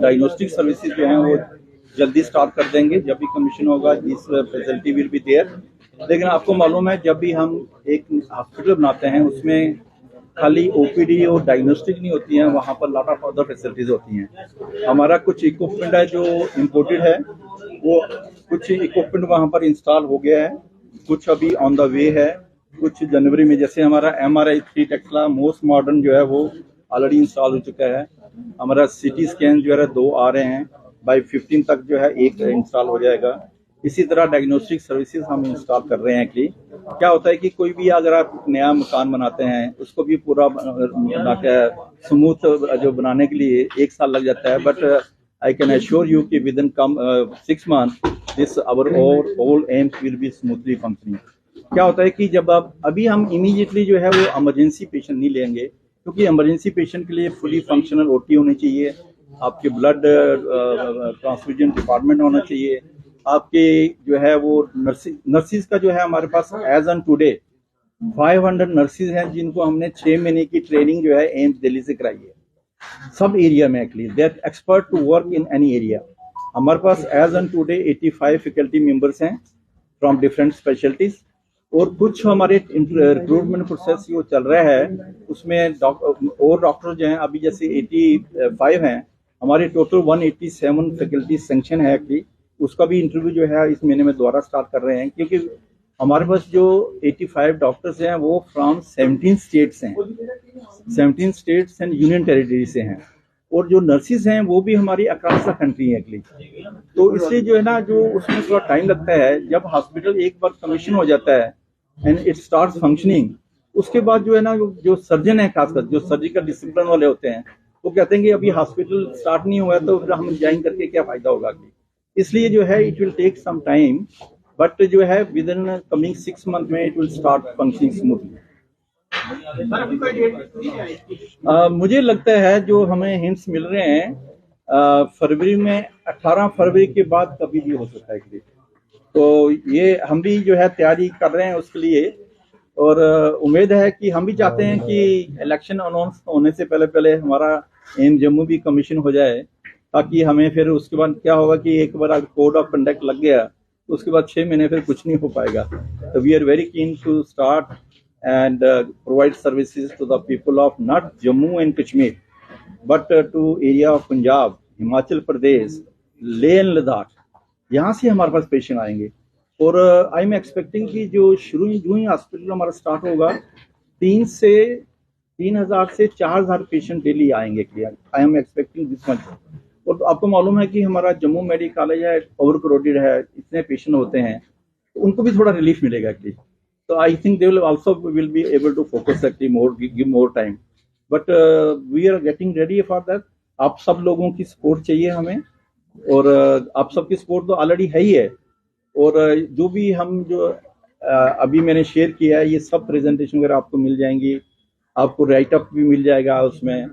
Diagnostic services जो हैं वो जल्दी स्टार्ट कर देंगे जब भी कमीशन होगा। This facility will be there. लेकिन आपको मालूम है जब भी हम एक हॉस्पिटल बनाते हैं उसमें खाली ओपीडी और डायग्नोस्टिक नहीं होती हैं, वहाँ पर लॉट ऑफ अदर फैसिलिटीज होती हैं। हमारा कुछ इक्विपमेंट है जो इम्पोर्टेड है, वो कुछ इक्विपमेंट वहाँ पर इंस्टॉल हो गया है, कुछ अभी ऑन द वे है, कुछ जनवरी में। जैसे हमारा MRI 3 टेक्ला मोस्ट मॉडर्न जो है वो ऑलरेडी इंस्टॉल हो चुका है। हमारा CT स्कैन जो है 2 आ रहे हैं, बाय 15 तक जो है 1 इंस्टॉल हो जाएगा। इसी तरह डायग्नोस्टिक सर्विसेज हम इंस्टॉल कर रहे हैं कि क्या होता है कि कोई भी अगर आप नया मकान बनाते हैं उसको भी पूरा स्मूथ जो बनाने के लिए 1 साल लग जाता है, but I can assure you कि within 6 month this our all AIIMS will be smoothly functioning. क्या होता है कि जब आप अभी हम इमीडिएटली जो है वो इमरजेंसी पेशेंट नहीं लेंगे, क्योंकि इमरजेंसी पेशेंट के लिए फुली फंक्शनल OT होनी चाहिए, आपके ब्लड ट्रांसफ्यूजन डिपार्टमेंट होना चाहिए, आपके जो है वो नर्सिस का जो है हमारे पास एज ऑन टुडे 500 नर्सिस हैं जिनको हमने 6 महीने की ट्रेनिंग जो है एम्स दिल्ली से कराई है, सब एरिया में। Actually they are expert to work in any area. हमारे पास as on today 85 faculty members हैं फ्रॉम डिफरेंट स्पेशलिटीज, और कुछ हमारे रिक्रूटमेंट प्रोसेस जो चल रहा है उसमें और डॉक्टर जो हैं अभी जैसे 85 हैं, हमारे टोटल 187 फैकल्टी सेंक्शन है कि उसका भी इंटरव्यू जो है इस महीने में दोबारा स्टार्ट कर रहे हैं, क्योंकि हमारे पास जो 85 डॉक्टर्स हैं वो फ्रॉम 17 स्टेट्स हैं, 17 स्टेट्स एंड यूनियन टेरिटरी से हैं, और जो नर्सिस हैं वो भी हमारी अक्रॉस द कंट्री है एक्चुअली। तो इसलिए जो है ना जो उसमें थोड़ा टाइम लगता है। जब हॉस्पिटल एक बार कमीशन हो जाता है एंड इट स्टार्ट फंक्शनिंग, उसके बाद जो है ना जो सर्जन है, खासकर जो सर्जिकल डिसिप्लिन वाले होते हैं, वो कहते हैं कि अभी हॉस्पिटल स्टार्ट नहीं हुआ है तो फिर हम ज्वाइन करके क्या फायदा होगा। इसलिए जो है it will take some time, but जो है विद इन कमिंग 6 मंथ में it will start functioning smoothly. मुझे लगता है जो हमें हिंट्स मिल रहे हैं फरवरी में, 18 फरवरी के बाद कभी भी हो सकता है। तो ये हम भी जो है तैयारी कर रहे हैं उसके लिए, और उम्मीद है कि हम भी चाहते हैं कि इलेक्शन अनाउंस होने से पहले पहले हमारा एम जम्मू भी कमीशन हो जाए, ताकि हमें फिर उसके बाद क्या होगा कि एक बार कोड ऑफ कंडक्ट लग गया तो उसके बाद 6 महीने फिर कुछ नहीं हो पाएगा। तो we are very keen to start and provide services to the people of not Jammu and Kashmir, but to area of Punjab, Himachal Pradesh, Leh and Ladakh। यहाँ से हमारे पास पेशेंट आएंगे, और आई एम एक्सपेक्टिंग कि जो जो ही hospital हमारा start होगा 3,000 से 4,000 पेशेंट डेली आएंगे। I am expecting this much. और आपको मालूम है कि हमारा जम्मू मेडिकल कॉलेज है, ओवर क्राउडेड है, इतने पेशेंट होते हैं, तो उनको भी थोड़ा रिलीफ मिलेगा actually. So I think they will be able to focus actually more, give more time. But we are getting ready for that. आप सब लोगों की सपोर्ट चाहिए हमें, और आप सबकी सपोर्ट तो ऑलरेडी है ही है। और जो भी हम जो अभी मैंने शेयर किया है, ये सब प्रेजेंटेशन वगैरह आपको मिल जाएंगी, आपको राइट अप भी मिल जाएगा उसमें,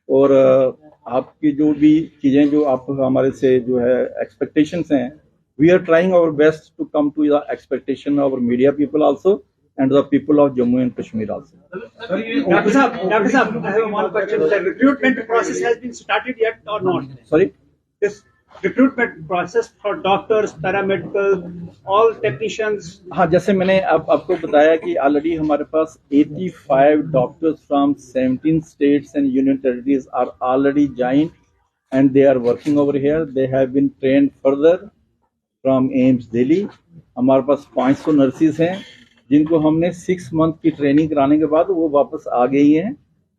और आपकी जो भी चीज़ें जो आप हमारे से जो है एक्सपेक्टेशंस हैं, we are trying our best to come to the expectation of our media people also and the people of Jammu and Kashmir also. Dr. Saab, I have one question. The recruitment process has been started yet or not? Sorry? This recruitment process for doctors, paramedical, all technicians. हाँ, जैसे मैंने आपको बताया कि already हमारे पास 85 doctors from 17 states and union territories are already joined and they are working over here. They have been trained further from AIIMS Delhi. हमारे पास 500 nurses हैं जिनको हमने 6 मंथ की ट्रेनिंग कराने के बाद वो वापस आ गई हैं,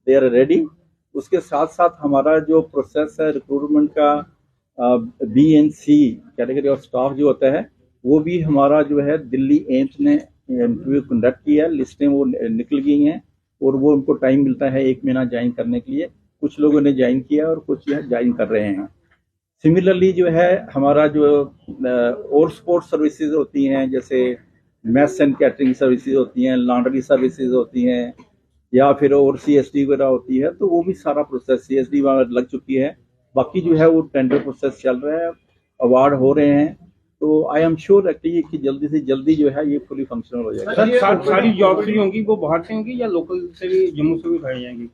दे आर रेडी। उसके साथ साथ हमारा जो प्रोसेस है रिक्रूटमेंट का, BNC कैटेगरी ऑफ स्टाफ जो होता है, वो भी हमारा जो है दिल्ली एम्स ने इंटरव्यू कंडक्ट किया, लिस्टें वो निकल गई हैं, और वो उनको टाइम मिलता है 1 महीना ज्वाइन करने के लिए। कुछ लोगों ने ज्वाइन किया और कुछ ज्वाइन कर रहे हैं। सिमिलरली जो है हमारा जो और स्पोर्ट्स सर्विसेज होती हैं, जैसे मैस एंड कैटरिंग सर्विसेज होती हैं, लॉन्ड्री सर्विसेज होती हैं, या फिर और CSD वगैरह होती है, तो वो भी सारा प्रोसेस CSD वहाँ लग चुकी है। बाकी जो है वो टेंडर प्रोसेस चल रहा है, अवार्ड हो रहे हैं। तो आई एम श्योर एक्चुअली कि जल्दी से जल्दी जो है ये फुली फंक्शनल हो जाएगा। सर, सारी जॉब्स जो होंगी वो बाहर से होंगी या लोकल से भी, जम्मू से भी उठाई जाएंगी?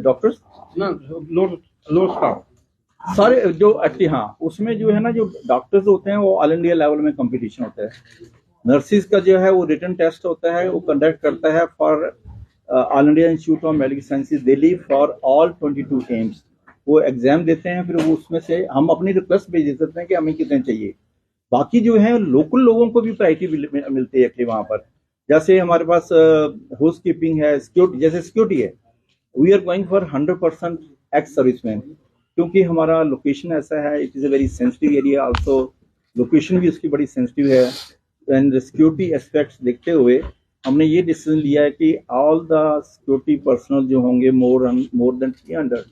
डॉक्टर्स ना, लोड स्टाफ सारे जो एक्टिव, हाँ उसमें जो है ना, जो डॉक्टर्स होते हैं वो ऑल इंडिया लेवल में कंपटीशन होता है। नर्सिस का जो है वो रिटन टेस्ट होता है, वो कंडक्ट करता है for all India institute of medical sciences Delhi for all 22 AIIMS. वो एग्जाम देते हैं, फिर वो उसमें से हम अपनी रिक्वेस्ट भेज देते हैं कि हमें कितने चाहिए। बाकी जो है लोकल लोगों को भी प्रायोरिटी मिलती है एक्चुअली वहां पर। जैसे हमारे पास हाउस कीपिंग है, सिक्योरिटी, जैसे सिक्योरिटी है, we are going for 100% ex serviceman, क्योंकि हमारा लोकेशन ऐसा है, it is a very sensitive area also, location भी उसकी बड़ी सेंसिटिव है। एंड सिक्योरिटी एस्पेक्ट्स देखते हुए हमने ये डिसीजन लिया है कि ऑल द सिक्योरिटी पर्सनल जो होंगे more than 300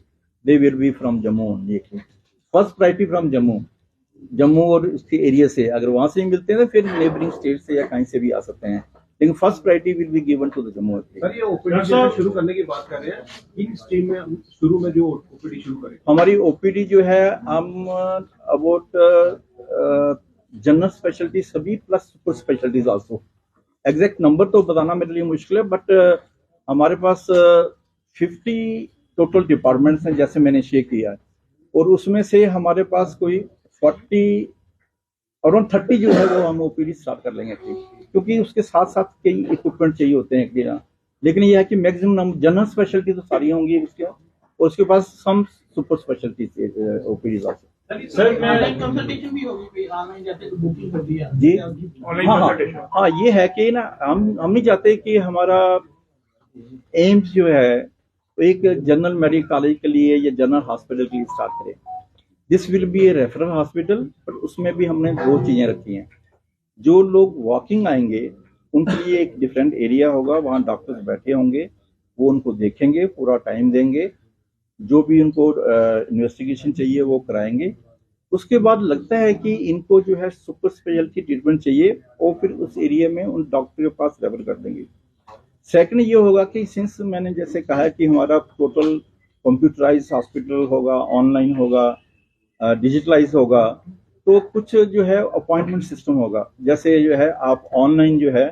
they will B from Jammu only. First priority from Jammu और उसके एरिया से, अगर वहां से ही मिलते हैं तो फिर नेबरिंग स्टेट से या कहीं से भी आ सकते हैं, लेकिन first priority will be given to the Jammu. Sir ये ओपीडी शुरू करने की बात कर रहे हैं, किस स्ट्रीम में हम शुरू में जो ओपीडी शुरू करें? हमारी ओपीडी जो है हम अबाउट जनरल स्पेशलिटी सभी plus super specialities also, exact number तो बताना मेरे लिए मुश्किल है, बट हमारे पास 50 टोटल डिपार्टमेंट्स हैं जैसे मैंने शेयर किया है, और उसमें से हमारे पास कोई 40 अराउंड 30 जो है वो हम ओपीडी स्टार्ट कर लेंगे, क्योंकि उसके साथ साथ कई इक्विपमेंट चाहिए होते हैं। लेकिन यह है कि मैक्सिमम जनरल स्पेशलिटी तो सारी होंगी उसके, और उसके पास some super speciality OPD also. Sir मैं कंसल्टेशन भी होगी कोई ऑनलाइन, जैसे बुकिंग कर दिया जी ऑनलाइन हाँ, ये है कि ना हम नहीं चाहते कि हमारा एम्स जो है एक जनरल मेडिकल कॉलेज के लिए या जनरल हॉस्पिटल के लिए स्टार्ट करें। This will be A referral hospital, but उसमें भी हमने 2 चीजें रखी हैं। जो लोग वॉकिंग आएंगे उनके लिए एक डिफरेंट एरिया होगा, वहाँ डॉक्टर्स बैठे होंगे, वो उनको देखेंगे, पूरा टाइम देंगे, जो भी उनको इन्वेस्टिगेशन चाहिए वो कराएंगे। उसके बाद लगता है कि इनको जो है सुपर स्पेशलिटी ट्रीटमेंट चाहिए, और फिर उस एरिया में उन डॉक्टर के पास रेफर कर देंगे। सेकंड ये होगा कि सिंस मैंने जैसे कहा कि हमारा टोटल कंप्यूटराइज हॉस्पिटल होगा, ऑनलाइन होगा, डिजिटलाइज होगा, तो कुछ जो है अपॉइंटमेंट सिस्टम होगा, जैसे जो है आप ऑनलाइन जो है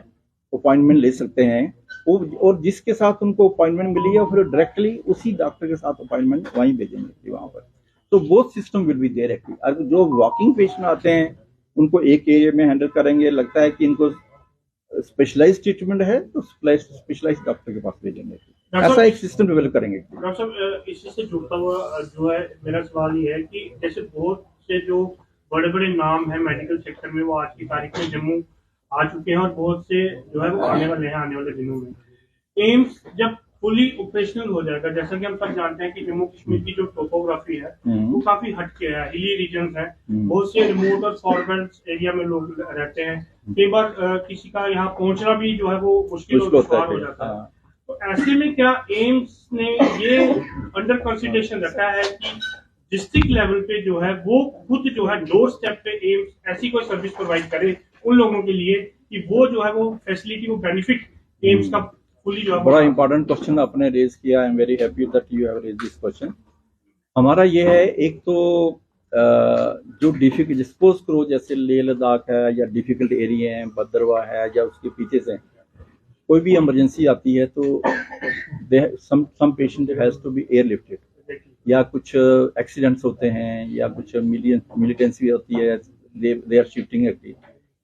अपॉइंटमेंट ले सकते हैं, और जिसके साथ उनको अपॉइंटमेंट मिली है फिर डायरेक्टली उसी डॉक्टर के साथ अपॉइंटमेंट वहीं भेजेंगे वहां पर। तो वो system will be there actually. अगर जो वॉकिंग पेशेंट आते हैं उनको एक एरिया में हैंडल करेंगे, लगता है कि इनको स्पेशलाइज्ड ट्रीटमेंट है तो स्पेशलाइज्ड डॉक्टर के पास भेजेंगे, ऐसा एक सिस्टम डेवलप करेंगे। डॉक्टर साहब इसी से जुड़ता हुआ जो है मेरा सवाल ये है कि जैसे बहुत से जो बड़े बड़े नाम है मेडिकल सेक्टर में वो आज की तारीख में जम्मू आ चुके हैं, और बहुत से जो है वो आने वाले हैं आने वाले दिनों में। एम्स जब फुली ऑपरेशनल हो जाएगा, जैसा कि हम सब जानते हैं कि जम्मू कश्मीर की जो टोपोग्राफी है वो काफी हटके है, हिली रीजन है, बहुत से रिमोट और फॉरवर्ड एरिया में लोग रहते हैं, कई बार किसी का यहाँ पहुंचना भी जो है वो मुश्किल हो जाता है। तो ऐसे में क्या एम्स ने ये अंडर कंसिडरेशन रखा है कि डिस्ट्रिक्ट लेवल पे जो है वो खुद जो है डोर स्टेप पे एम्स ऐसी कोई सर्विस प्रोवाइड करे उन लोगों के लिए कि वो जो है वो फैसिलिटी, वो बेनिफिट एम्स का फुली जो है। बड़ा इंपॉर्टेंट क्वेश्चन आपने रेज किया, I am very happy that you have raise this question. हमारा ये है, एक तो जो डिफिकल्ट सपोज करो जैसे लेह लद्दाख है या डिफिकल्ट एरिया है, भद्रवाह है, या उसके पीछे से कोई भी इमरजेंसी आती है तो some patient has to be airlifted, या कुछ एक्सीडेंट्स होते हैं या कुछ मिलिटेंसी होती है, दे आर शिफ्टिंग एक्टिव,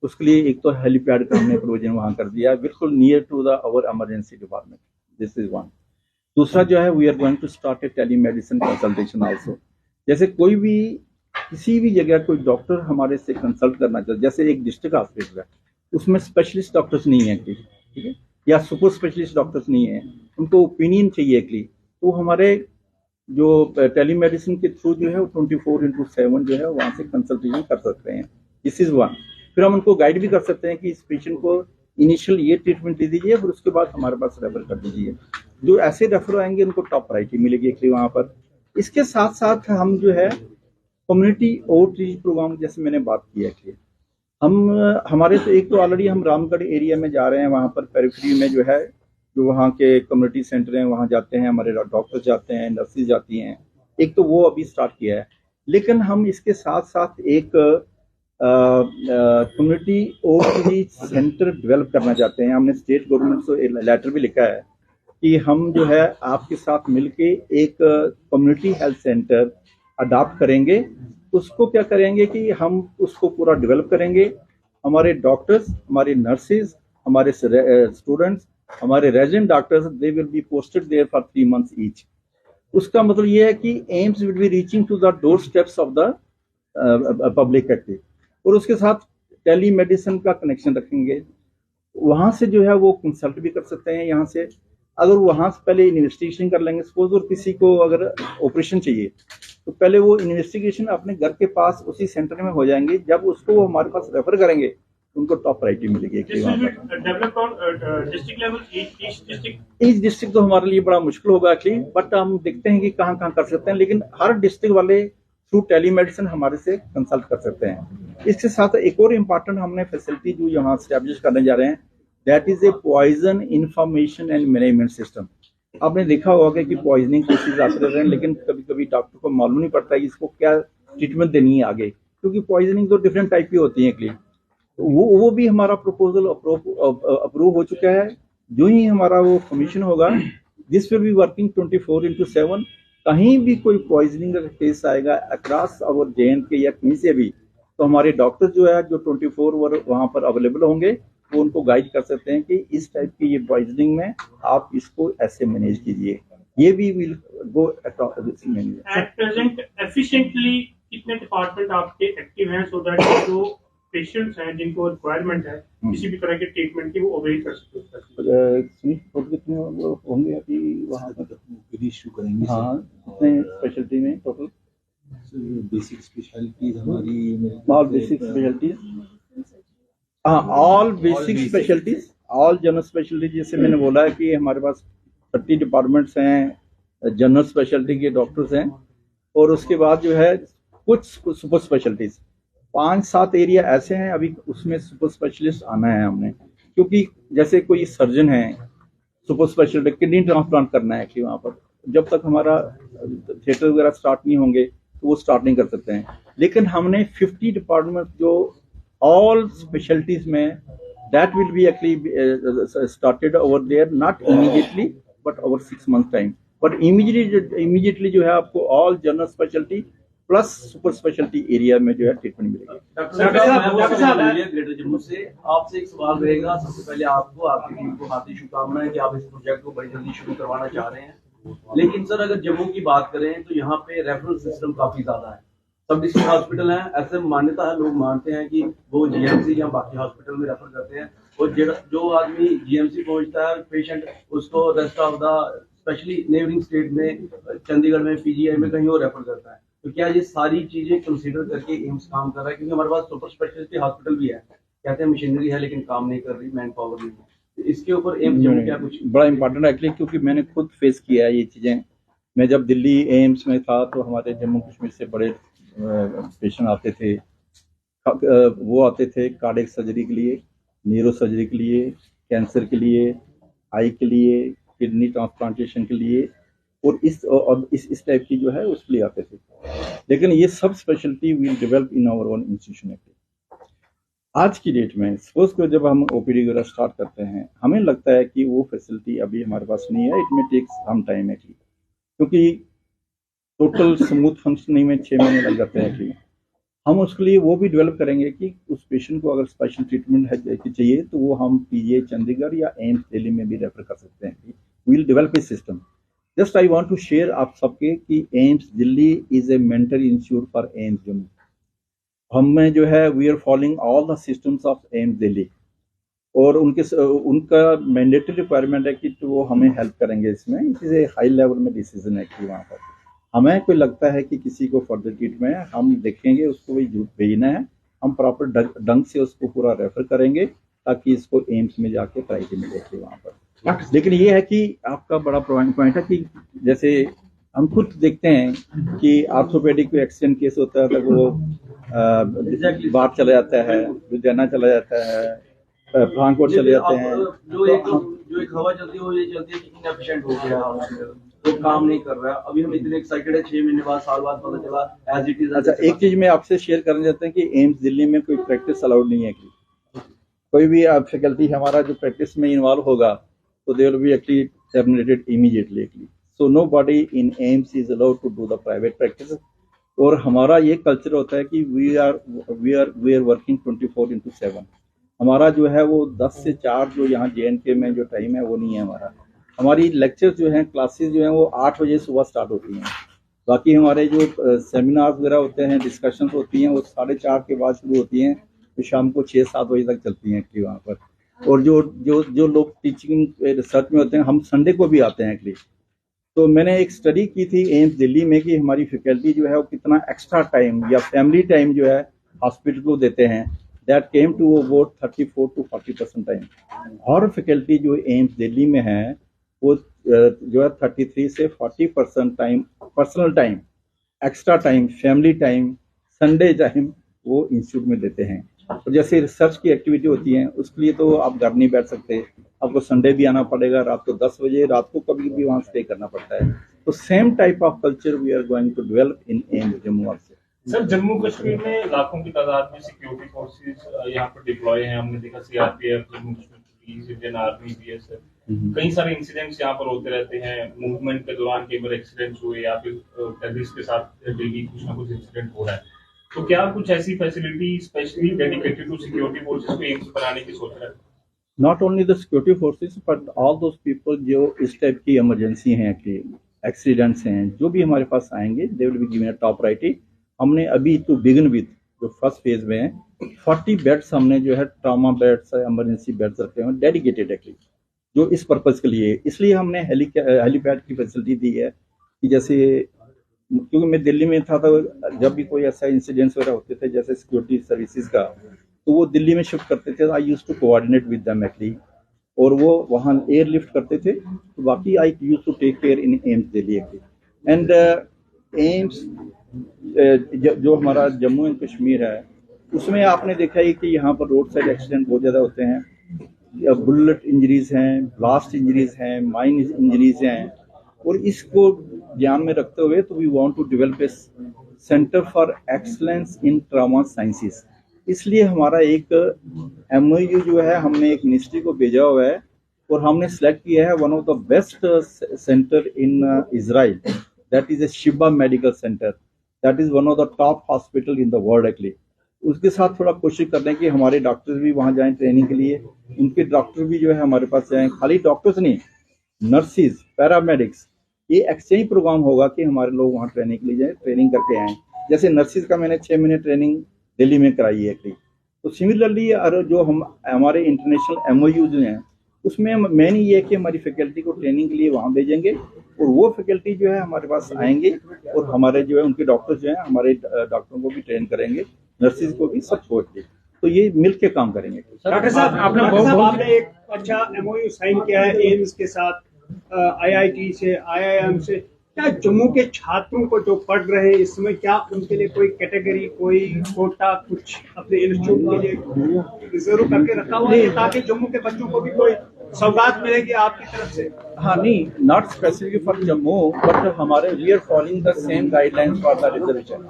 उसके लिए एक तो हेलीपैड का हमने प्रोविजन वहां कर दिया बिल्कुल near to the our emergency department, this is one. दूसरा जो है we are going to start a telemedicine consultation also. जैसे कोई भी किसी भी जगह कोई डॉक्टर हमारे से कंसल्ट करना चाहते, जैसे एक डिस्ट्रिक्ट हॉस्पिटल है उसमें स्पेशलिस्ट डॉक्टर्स नहीं है, ठीक है, या सुपर स्पेशलिस्ट डॉक्टर्स नहीं है, उनको ओपिनियन चाहिए एक्चुअली, तो हमारे जो टेलीमेडिसिन के थ्रू जो है वो 24/7 जो है वहाँ से कंसल्टेशन कर सकते हैं, दिस इज वन। फिर हम उनको गाइड भी कर सकते हैं कि इस पेशेंट को इनिशियल ये ट्रीटमेंट दे दीजिए, फिर उसके बाद हमारे पास रेफर कर दीजिए। जो ऐसे रेफर आएंगे उनको टॉप प्रायोरिटी मिलेगी एक्चुअली वहाँ पर। इसके साथ साथ हम जो है कम्युनिटी आउटरीच प्रोग्राम, जैसे मैंने बात की है, हम हमारे तो एक तो ऑलरेडी हम रामगढ़ एरिया में जा रहे हैं, वहाँ पर पेरिफेरी में जो है जो वहाँ के कम्युनिटी सेंटर हैं वहाँ जाते हैं, हमारे डॉक्टर जाते हैं, नर्सेज जाती हैं, एक तो वो अभी स्टार्ट किया है। लेकिन हम इसके साथ साथ एक कम्युनिटी आउटरीच सेंटर डेवलप करना चाहते हैं। हमने स्टेट गवर्नमेंट को एक लेटर भी लिखा है कि हम जो है आपके साथ मिलके एक कम्युनिटी हेल्थ सेंटर अडॉप्ट करेंगे, उसको क्या करेंगे कि हम उसको पूरा डेवलप करेंगे। हमारे डॉक्टर्स, हमारे नर्सेज, हमारे स्टूडेंट्स, हमारे resident doctors, they will be posted there for 3 months each. उसका मतलब ये है कि AIIMS will be reaching to the doorsteps of the public active, और उसके साथ टेली मेडिसिन का कनेक्शन रखेंगे। वहां से जो है वो कंसल्ट भी कर सकते हैं यहाँ से। अगर वहां से पहले इन्वेस्टिगेशन कर लेंगे, सपोज और किसी को अगर ऑपरेशन चाहिए तो पहले वो इन्वेस्टिगेशन अपने घर के पास उसी सेंटर में हो जाएंगे। जब उसको वो हमारे पास रेफर करेंगे उनको टॉप प्रायोरिटी मिलेगी। ईच डिस्ट्रिक्ट तो हमारे लिए बड़ा मुश्किल होगा एक्चुअली, बट हम देखते हैं कि कहाँ कहाँ कर सकते हैं, लेकिन हर डिस्ट्रिक्ट वाले थ्रू टेलीमेडिसिन हमारे से कंसल्ट कर सकते हैं। इसके साथ एक और इम्पॉर्टेंट हमने फैसिलिटी जो यहाँ स्टैब्लिश करने जा रहे हैं, that is a poison information and management system. आपने देखा होगा कि पॉइजनिंग केसेस आते रहते हैं, लेकिन कभी कभी डॉक्टर को मालूम नहीं पड़ता कि इसको क्या ट्रीटमेंट देनी है आगे, क्योंकि पॉइजनिंग तो डिफरेंट टाइप की होती है क्लियर। वो भी हमारा प्रपोजल अप्रूव हो चुका है। जो ही हमारा वो कमीशन होगा, दिस विल बी वर्किंग 24/7। कहीं भी कोई पॉइजनिंग का केस आएगा अक्रॉस अवर JNK या कहीं से भी, तो हमारे डॉक्टर जो है जो 24 वहाँ पर अवेलेबल होंगे, वो उनको गाइड कर सकते हैं कि इस टाइप की ये पॉइजनिंग में आप इसको ऐसे मैनेज कीजिए। ये भी will go manage. At present efficiently कितने डिपार्टमेंट आपके एक्टिव हैं सो दैट जो पेशेंट्स हैं जिनको रिक्वायरमेंट है किसी भी तरह के ट्रीटमेंट की, वो अवेल कर सकते हैं? कितने होंगे अभी वहाँ पर इशू करेंगे? हाँ, कितने स्पेशलिटी में टोटल? बेसिक स्पेशलिटीज हमारी ऑल बेसिक स्पेशलिटीज, हाँ all basic specialities, all general speciality. जैसे मैंने बोला है कि हमारे पास 30 डिपार्टमेंट्स हैं, जनरल स्पेशलिटी के डॉक्टर्स हैं, और उसके बाद जो है कुछ सुपर स्पेशलिटीज 5-7 एरिया ऐसे हैं, अभी उसमें सुपर स्पेशलिस्ट आना है हमने। क्योंकि जैसे कोई सर्जन है, सुपर स्पेशलिस्ट किडनी ट्रांसप्लांट करना है कि वहाँ पर जब तक हमारा थिएटर वगैरह स्टार्ट नहीं होंगे तो वो स्टार्ट नहीं कर सकते हैं। लेकिन हमने 50 डिपार्टमेंट जो ऑल स्पेशलिटीज में, that will be actually started over there, not immediately but over 6 months time. But immediately जो है आपको all general speciality plus super speciality area में जो है ट्रीटमेंट मिलेगी। डॉक्टर साहब ग्रेटर जम्मू से आपसे एक सवाल रहेगा। सबसे पहले आपको, आपकी टीम को हार्दिक शुभकामनाएं कि आप इस प्रोजेक्ट को बड़ी जल्दी शुरू करवाना चाह रहे हैं। लेकिन सर, अगर जम्मू की बात करें तो यहाँ पे रेफरल सिस्टम काफी ज्यादा है। सब डिस्ट्रिक्ट हॉस्पिटल हैं, ऐसे मान्यता है, लोग मानते हैं कि वो GMC या बाकी हॉस्पिटल में रेफर करते हैं, और जो आदमी GMC पहुंचता है पेशेंट, उसको rest of the specially neighbouring state में, चंडीगढ़ में, PGI में कहीं और रेफर करता है। तो क्या ये सारी चीजें कंसीडर करके एम्स काम कर रहा है? क्योंकि हमारे पास सुपर स्पेशलिटी हॉस्पिटल भी है, कहते हैं मशीनरी है लेकिन काम नहीं कर रही, मैन पावर नहीं है। तो इसके ऊपर एम्स जम्मू क्या कुछ बड़ा इंपॉर्टेंट है एक्चुअली, क्योंकि मैंने खुद फेस किया है ये चीजें। मैं जब दिल्ली एम्स में था तो हमारे जम्मू कश्मीर से बड़े पेशेंट आते थे, वो आते थे कार्डियक सर्जरी के लिए, न्यूरो सर्जरी के लिए, कैंसर के लिए, आई के लिए, किडनी ट्रांसप्लांटेशन के लिए, और इस टाइप की जो है उसके लिए आते थे। लेकिन ये सब speciality will develop in our own institution. आज की डेट में सपोज को जब हम OPD वगैरह स्टार्ट करते हैं, हमें लगता है कि वो फैसिलिटी अभी हमारे पास नहीं है। इट में टेक सम टाइम है, क्योंकि टोटल स्मूथ फंक्शनिंग में 6 महीने लग जाते हैं। हम उसके लिए वो भी डेवलप करेंगे कि उस पेशेंट को अगर स्पेशल ट्रीटमेंट है चाहिए तो वो हम PGI चंडीगढ़ या एम्स दिल्ली में भी रेफर कर सकते हैं। We will develop a system. Just I want to share आप सबके कि AIIMS Delhi is a mentor institute for AIIMS Jammu. हमें जो है we are following all the systems of AIIMS Delhi, और उनका मैंडेटरी रिक्वायरमेंट है कि तो वो हमें हेल्प करेंगे इसमें। It is a high level में डिसीजन है कि वहाँ पर हमें कोई लगता है कि किसी को फर्दर ट्रीटमेंट है, हम देखेंगे उसको वही भेजना है, हम प्रॉपर ढंग से उसको पूरा रेफर करेंगे ताकि इसको एम्स में जाके प्रायोरिटी मिलेगी वहाँ पर। लेकिन ये है कि आपका बड़ा पॉइंट है कि जैसे हम खुद देखते हैं कि ऑर्थोपेडिक कोई एक्सीडेंट केस होता है तो वो बाहर चला जाता है, लुधियाना चला जाता है, फ्रांकफर्ट चले जाते हैं। जो एक हवा चलती है वो ये चलती है कि इनएफिशिएंट हो गया, तो काम नहीं कर रहा है। अभी हम इतने एक्साइटेड है, 6 महीने बाद, साल बाद पता चला एज इट इज। अच्छा, एक चीज मैं आपसे शेयर करना चाहता हूँ कि एम्स दिल्ली में कोई प्रैक्टिस अलाउड नहीं है कि कोई भी फैकल्टी हमारा जो प्रैक्टिस में इन्वॉल्व होगा तो दे will be actually terminated immediately. So nobody in AIIMS is allowed to do the private practice. और हमारा ये कल्चर होता है कि वी आर वर्किंग 24/7। हमारा जो है वो 10 से 4 जो यहाँ JNK में जो टाइम है वो नहीं है हमारा। हमारी लेक्चर जो हैं, क्लासेस जो हैं वो 8 बजे सुबह स्टार्ट होती हैं। बाकी हमारे जो सेमिनार्स वगैरह होते हैं, डिस्कशंस होती हैं, वो 4:30 के बाद शुरू होती हैं, तो शाम को 6-7 बजे तक चलती हैं एक्चुअली वहाँ पर। और जो लोग टीचिंग रिसर्च में होते हैं, हम संडे को भी आते हैं एक्चुअली। तो मैंने एक स्टडी की थी एम्स दिल्ली में कि हमारी फैकल्टी जो है वो कितना एक्स्ट्रा टाइम या फैमिली टाइम जो है हॉस्पिटल को देते हैं। That came to about 34 to 40% time. और फैकल्टी जो एम्स दिल्ली में है वो जो है 33 से 40% time personal time, extra time, family time, Sunday time वो इंस्टीट्यूट में देते हैं। और जैसे रिसर्च की एक्टिविटी होती है उसके लिए तो आप घर नहीं बैठ सकते, आपको संडे भी आना पड़ेगा, रात को 10 बजे, रात को कभी भी वहाँ स्टे करना पड़ता है। तो same type of culture we are going to develop in AIIMS Jammu से। सर, जम्मू कश्मीर में लाखों की तादाद में सिक्योरिटी फोर्सेस यहाँ पर डिप्लॉय हैं। हमने देखा CRPF, Jammu Kashmir police, Indian army, BSF, कई सारे इंसिडेंट्स यहाँ पर होते रहते हैं। मूवमेंट के दौरान कई बार एक्सीडेंट्स हुए या फिर टेररिस्ट के साथ डेली कुछ ना कुछ इंसिडेंट हो रहा है। तो क्या कुछ ऐसी facility specially dedicated to security forces को एम्स बनाने की सोच रहे हैं? Not only the security forces but all those people जो इस टाइप की इमरजेंसी हैं, कि एक्सीडेंट्स हैं, जो भी हमारे पास आएंगे दे will be given top priority. हमने अभी टू बिगिन विद जो फर्स्ट फेज में है 40 बेड्स हमने जो है ट्रॉमा बेड्स, इमरजेंसी बेड्स रखे हैं डेडिकेटेड एक्चुअली जो इस पर्पज के लिए। इसलिए हमने हेलीपैड की फैसिलिटी दी है कि जैसे, क्योंकि मैं दिल्ली में था तो जब भी कोई ऐसा इंसिडेंट्स वगैरह होते थे जैसे सिक्योरिटी सर्विसेज का, तो वो दिल्ली में शिफ्ट करते थे। I used to coordinate with them actually, और वो वहाँ एयर लिफ्ट करते थे। तो बाकी I used to take care in AIIMS Delhi actually. And AIIMS जो हमारा जम्मू एंड कश्मीर है उसमें आपने देखा है कि यहाँ पर रोड साइड एक्सीडेंट बहुत ज़्यादा होते हैं, बुलेट इंजरीज हैं, ब्लास्ट इंजरीज हैं, माइन इंजरीज हैं। और इसको ध्यान में रखते हुए तो we want to develop a centre for excellence in trauma sciences. इसलिए हमारा एक MOU जो है हमने एक मिनिस्ट्री को भेजा हुआ है और हमने सेलेक्ट किया है one of the best centre in Israel, that is A Shiba medical centre, that is one of the top hospital in the world actually. उसके साथ थोड़ा कोशिश कर रहे हैं कि हमारे डॉक्टर्स भी वहाँ जाएं ट्रेनिंग के लिए, उनके डॉक्टर भी जो है हमारे पास जाएं। खाली डॉक्टर्स नहीं, नर्सिस, पैरामेडिक्स, ये एक्सचेंज प्रोग्राम होगा कि हमारे लोग वहाँ ट्रेनिंग के लिए जाएं, ट्रेनिंग करके आएँ। जैसे नर्सिस का मैंने 6 महीने ट्रेनिंग दिल्ली में कराई है एक्चुअली। तो सिमिलरली जो हम हमारे इंटरनेशनल MOU जो हैं उसमें मेन ये है कि हमारी फैकल्टी को ट्रेनिंग के लिए वहाँ भेजेंगे और वो फैकल्टी जो है हमारे पास आएंगे और हमारे जो है उनके डॉक्टर्स जो हैं हमारे डॉक्टरों को भी ट्रेन करेंगे, नर्सिस को भी, सबको। तो ये मिल के काम करेंगे। डॉक्टर साहब आपने एक अच्छा MOU साइन किया है एम्स के साथ, IIT से, IIM से। क्या जम्मू के छात्रों को जो पढ़ रहे हैं इसमें, क्या उनके लिए कोई कैटेगरी, कोई कोटा कुछ अपने इंस्टीट्यूट के लिए रिजर्व करके रखा हुआ है ताकि जम्मू के बच्चों को भी कोई सौगात मिलेगी आपकी तरफ से? हाँ, नहीं, not specific for Jammu but हमारे we are following the same guidelines for the reservation.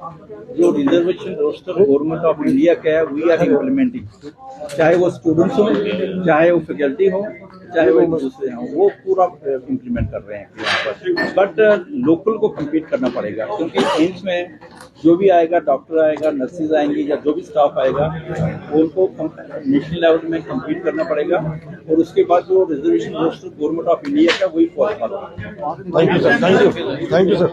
जो reservation roster government of India का है वी आर इम्प्लीमेंटिंग, चाहे वो स्टूडेंट्स हो, चाहे वो फैकल्टी हो, चाहे वो दूसरे हों, वो पूरा इम्प्लीमेंट कर रहे हैं यहाँ पर। बट लोकल को कम्पीट करना पड़ेगा क्योंकि एम्स में जो भी आएगा, डॉक्टर आएगा, नर्सिस आएंगी या जो भी स्टाफ आएगा उनको नेशनल लेवल में कम्पीट करना पड़ेगा और उसके बाद जो reservation roster government of India का वही फॉलो। Thank you sir.